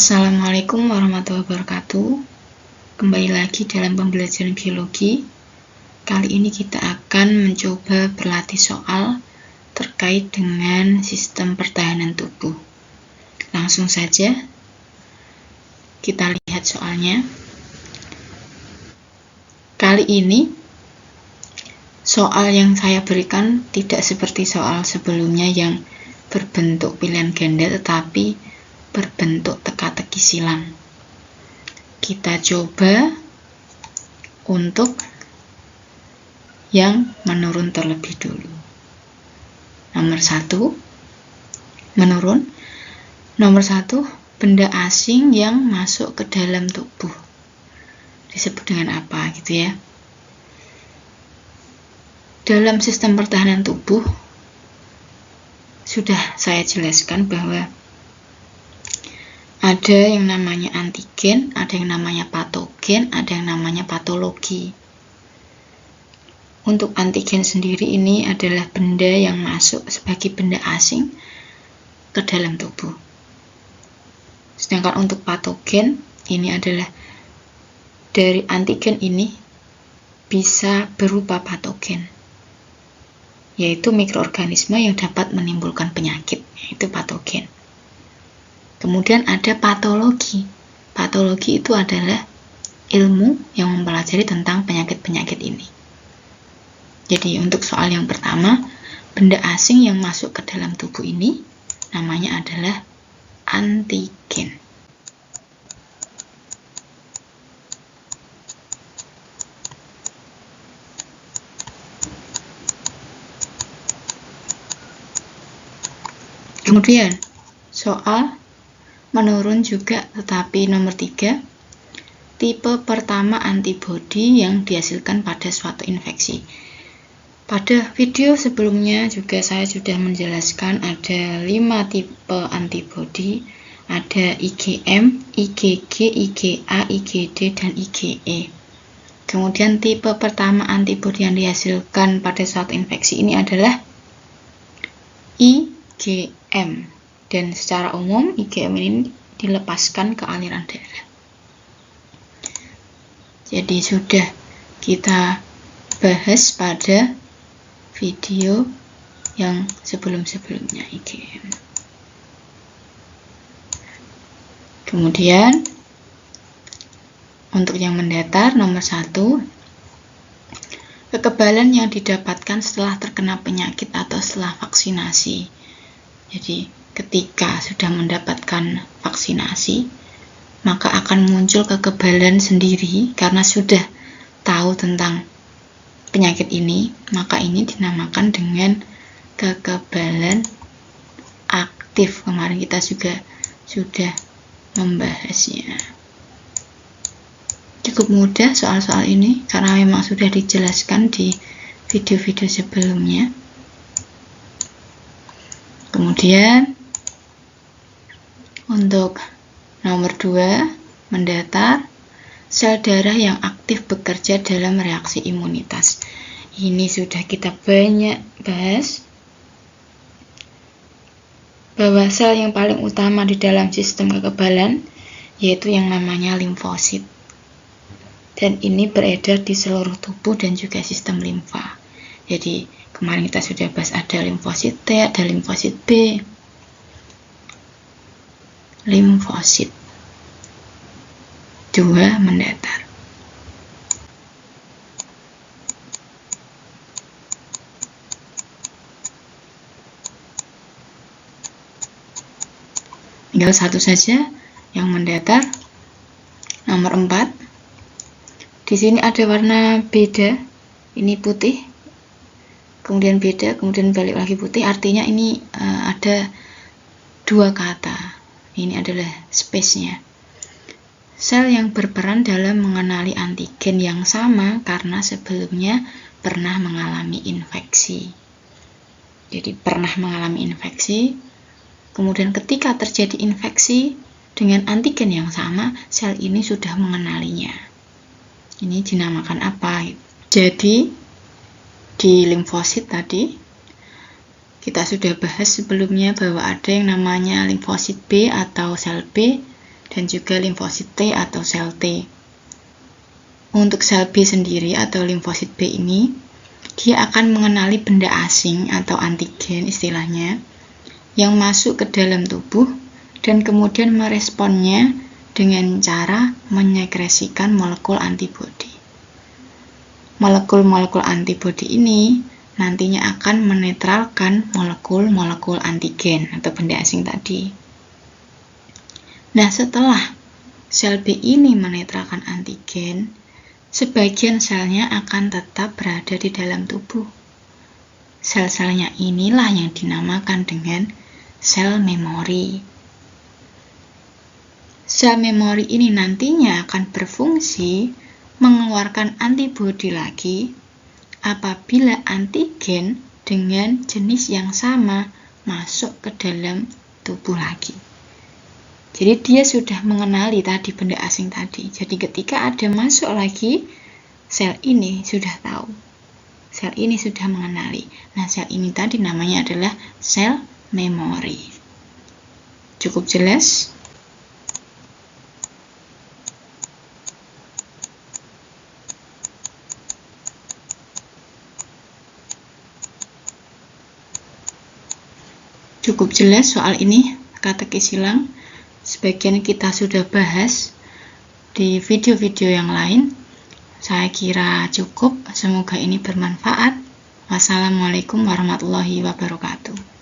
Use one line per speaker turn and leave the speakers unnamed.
Assalamualaikum warahmatullahi wabarakatuh. Kembali lagi dalam pembelajaran biologi. Kali ini kita akan mencoba berlatih soal terkait dengan sistem pertahanan tubuh. Langsung saja kita lihat soalnya. Kali ini soal yang saya berikan tidak seperti soal sebelumnya yang berbentuk pilihan ganda, tetapi berbentuk teka-teki silang. Kita coba untuk yang menurun terlebih dulu. Nomor 1, menurun. Nomor 1, benda asing yang masuk ke dalam tubuh. Disebut dengan apa gitu ya. Dalam sistem pertahanan tubuh, sudah saya jelaskan bahwa ada yang namanya antigen, ada yang namanya patogen, ada yang namanya patologi. Untuk antigen sendiri ini adalah benda yang masuk sebagai benda asing ke dalam tubuh. Sedangkan untuk patogen, ini adalah dari antigen ini bisa berupa patogen, yaitu mikroorganisme yang dapat menimbulkan penyakit, yaitu patogen. Kemudian ada patologi. Patologi itu adalah ilmu yang mempelajari tentang penyakit-penyakit ini. Jadi untuk soal yang pertama, benda asing yang masuk ke dalam tubuh ini namanya adalah antigen. Kemudian soal menurun juga, tetapi nomor 3, tipe pertama antibodi yang dihasilkan pada suatu infeksi. Pada video sebelumnya juga saya sudah menjelaskan ada 5 tipe antibodi, ada IgM, IgG, IgA, IgD, dan IgE. Kemudian tipe pertama antibodi yang dihasilkan pada suatu infeksi ini adalah IgM. Dan secara umum IgM ini dilepaskan ke aliran darah. Jadi sudah kita bahas pada video yang sebelum-sebelumnya IgM. Kemudian untuk yang mendatar, nomor 1, kekebalan yang didapatkan setelah terkena penyakit atau setelah vaksinasi. Jadi ketika sudah mendapatkan vaksinasi, maka akan muncul kekebalan sendiri karena sudah tahu tentang penyakit ini, maka ini dinamakan dengan kekebalan aktif. Kemarin kita juga sudah membahasnya. Cukup mudah soal-soal ini karena memang sudah dijelaskan di video-video sebelumnya. Kemudian untuk nomor 2, mendatar, sel darah yang aktif bekerja dalam reaksi imunitas. Ini sudah kita banyak bahas, bahwa sel yang paling utama di dalam sistem kekebalan yaitu yang namanya limfosit. Dan ini beredar di seluruh tubuh dan juga sistem limfa. Jadi kemarin kita sudah bahas ada limfosit T, ada limfosit B. Limfosit 2, mendatar. Tinggal satu saja yang mendatar, nomor 4. Di sini ada warna beda, ini putih, kemudian beda, kemudian balik lagi putih, artinya ini ada 2 kata. Ini adalah space-nya. Sel yang berperan dalam mengenali antigen yang sama karena sebelumnya pernah mengalami infeksi. Jadi pernah mengalami infeksi, kemudian ketika terjadi infeksi dengan antigen yang sama, sel ini sudah mengenalinya. Ini dinamakan apa? Jadi di limfosit tadi kita sudah bahas sebelumnya bahwa ada yang namanya limfosit B atau sel B, dan juga limfosit T atau sel T. Untuk sel B sendiri atau limfosit B ini, dia akan mengenali benda asing atau antigen istilahnya yang masuk ke dalam tubuh dan kemudian meresponnya dengan cara menyekresikan molekul antibodi. Molekul-molekul antibodi ini nantinya akan menetralkan molekul-molekul antigen atau benda asing tadi. Nah, setelah sel B ini menetralkan antigen, sebagian selnya akan tetap berada di dalam tubuh. Sel-selnya inilah yang dinamakan dengan sel memori. Sel memori ini nantinya akan berfungsi mengeluarkan antibodi lagi apabila antigen dengan jenis yang sama masuk ke dalam tubuh lagi. Jadi dia sudah mengenali tadi benda asing tadi. Jadi ketika ada masuk lagi, sel ini sudah tahu. Sel ini sudah mengenali. Nah, sel ini tadi namanya adalah sel memori. Cukup jelas? Cukup jelas soal ini, katekis silang. Sebagian kita sudah bahas di video-video yang lain. Saya kira cukup. Semoga ini bermanfaat. Wassalamualaikum warahmatullahi wabarakatuh.